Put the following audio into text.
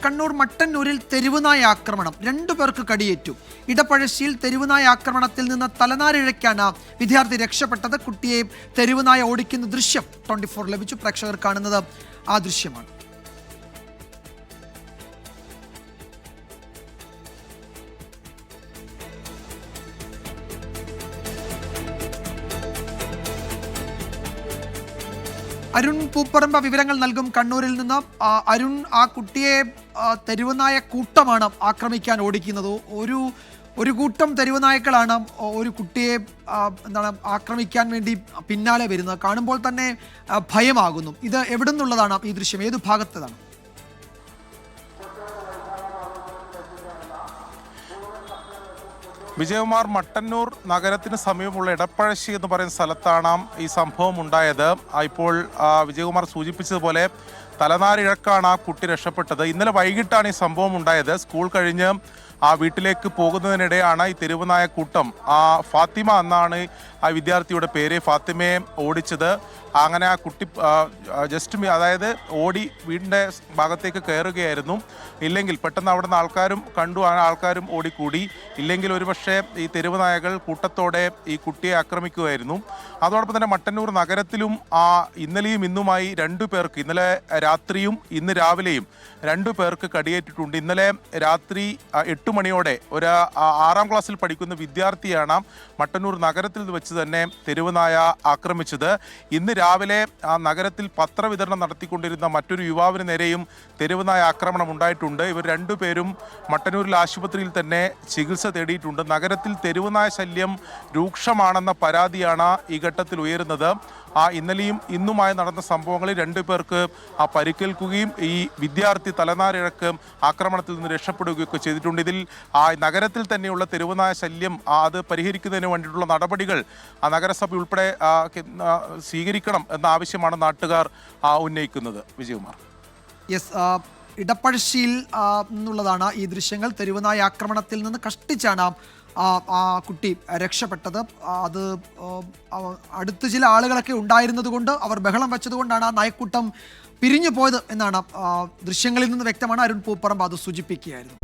കണ്ണൂർ മട്ടന്നൂരിൽ തെരുവുനായ ആക്രമണം, 2 പേർക്ക് കടിയേറ്റു. ഇടപ്പഴശ്ശിയിൽ തെരുവുനായ ആക്രമണത്തിൽ നിന്ന് തലനാരിഴയ്ക്കാണ് വിദ്യാർത്ഥി രക്ഷപ്പെട്ടത്. കുട്ടിയെ തെരുവുനായ ഓടിക്കുന്ന ദൃശ്യം 24 ലഭിച്ചു. പ്രേക്ഷകർ കാണുന്നത് ആ ദൃശ്യമാണ്. അരുൺ പൂപ്പറമ്പ വിവരങ്ങൾ നൽകും കണ്ണൂരിൽ നിന്ന്. അരുൺ, ആ കുട്ടിയെ തെരുവുനായ കൂട്ടമാണ് ആക്രമിക്കാൻ ഓടിക്കുന്നത്. ഒരു കൂട്ടം തെരുവുനായ്ക്കളാണ് ഒരു കുട്ടിയെ ആക്രമിക്കാൻ വേണ്ടി പിന്നാലെ വരുന്നത്. കാണുമ്പോൾ തന്നെ ഭയമാകുന്നു. ഇത് എവിടെ നിന്നുള്ളതാണ് ഈ ദൃശ്യം? ഏതു ഭാഗത്തതാണ്? വിജയകുമാർ, മട്ടന്നൂർ നഗരത്തിന് സമീപമുള്ള ഇടപ്പഴശ്ശി എന്ന് പറയുന്ന സ്ഥലത്താണ് ഈ സംഭവം ഉണ്ടായത്. ഇപ്പോൾ വിജയകുമാർ സൂചിപ്പിച്ചതുപോലെ തലനാരിഴക്കാണ് ആ കുട്ടി രക്ഷപ്പെട്ടത്. ഇന്നലെ വൈകിട്ടാണ് ഈ സംഭവം ഉണ്ടായത്. സ്കൂൾ കഴിഞ്ഞ് ആ വീട്ടിലേക്ക് പോകുന്നതിനിടെയാണ് ഈ തെരുവുനായ കൂട്ടം, ഫാത്തിമ എന്നാണ് ആ വിദ്യാർത്ഥിയുടെ പേര്, ഫാത്തിമയെ ഓടിച്ചത്. അങ്ങനെ ആ കുട്ടി അതായത് ഓടി വീടിൻ്റെ ഭാഗത്തേക്ക് കയറുകയായിരുന്നു. ഇല്ലെങ്കിൽ പെട്ടെന്ന് അവിടുന്ന് ആൾക്കാരും കണ്ടു, ആ ആൾക്കാരും ഓടിക്കൂടി. ഇല്ലെങ്കിൽ ഒരുപക്ഷെ ഈ തെരുവുനായകൾ കൂട്ടത്തോടെ ഈ കുട്ടിയെ ആക്രമിക്കുകയായിരുന്നു. അതോടൊപ്പം തന്നെ മട്ടന്നൂർ നഗരത്തിലും ഇന്നലെയും ഇന്നുമായി 2 പേർക്ക്, ഇന്നലെ രാത്രിയും ഇന്ന് രാവിലെയും 2 പേർക്ക് കടിയേറ്റിട്ടുണ്ട്. ഇന്നലെ രാത്രി 8 മണിയോടെ ഒരു 6ാം ക്ലാസ്സിൽ പഠിക്കുന്ന വിദ്യാർത്ഥിയാണ് മട്ടന്നൂർ നഗരത്തിൽ വെച്ച് തന്നെ തെരുവുനായ ആക്രമിച്ചത്. ഇന്ന് രാവിലെ ആ നഗരത്തിൽ പത്രവിതരണം നടത്തിക്കൊണ്ടിരുന്ന മറ്റൊരു യുവാവിന് നേരെയും തെരുവുനായ ആക്രമണം ഉണ്ടായിട്ടുണ്ട്. ഇവർ 2 പേരും മട്ടന്നൂരിൽ ആശുപത്രിയിൽ തന്നെ ചികിത്സ തേടിയിട്ടുണ്ട്. നഗരത്തിൽ തെരുവുനായ ശല്യം രൂക്ഷമാണെന്ന പരാതിയാണ് ഈ ഘട്ടത്തിൽ ഉയരുന്നത്. ഇന്നലെയും ഇന്നുമായി നടന്ന സംഭവങ്ങളിൽ 2 പേർക്ക് പരിക്കേൽക്കുകയും ഈ വിദ്യാർത്ഥി തലനാരിഴക്ക് ആക്രമണത്തിൽ നിന്ന് രക്ഷപ്പെടുകയൊക്കെ ചെയ്തിട്ടുണ്ട്. ഇതിൽ നഗരത്തിൽ തന്നെയുള്ള തെരുവുനായ ശല്യം അത് പരിഹരിക്കുന്നതിന് വേണ്ടിയിട്ടുള്ള നടപടികൾ നഗരസഭ ഉൾപ്പെടെ സ്വീകരിക്കണം എന്ന ആവശ്യമാണ് നാട്ടുകാർ ഉന്നയിക്കുന്നത്. വിജയകുമാർ. യെസ്, ഇടപ്പഴശ്ശിയിൽ നിന്നുള്ളതാണ് ഈ ദൃശ്യങ്ങൾ. തെരുവുനായ ആക്രമണത്തിൽ നിന്ന് കഷ്ടിച്ചാണ് ആ കുട്ടി രക്ഷപ്പെട്ടത്. അത് അടുത്ത് ചില ആളുകളൊക്കെ ഉണ്ടായിരുന്നത് കൊണ്ട്, അവർ ബഹളം വെച്ചതുകൊണ്ടാണ് ആ നായക്കൂട്ടം പിരിഞ്ഞു പോയത് എന്നാണ് ദൃശ്യങ്ങളിൽ നിന്ന് വ്യക്തമാണ്. അരുൺ പൂപ്പറമ്പ് അത് സൂചിപ്പിക്കുകയായിരുന്നു.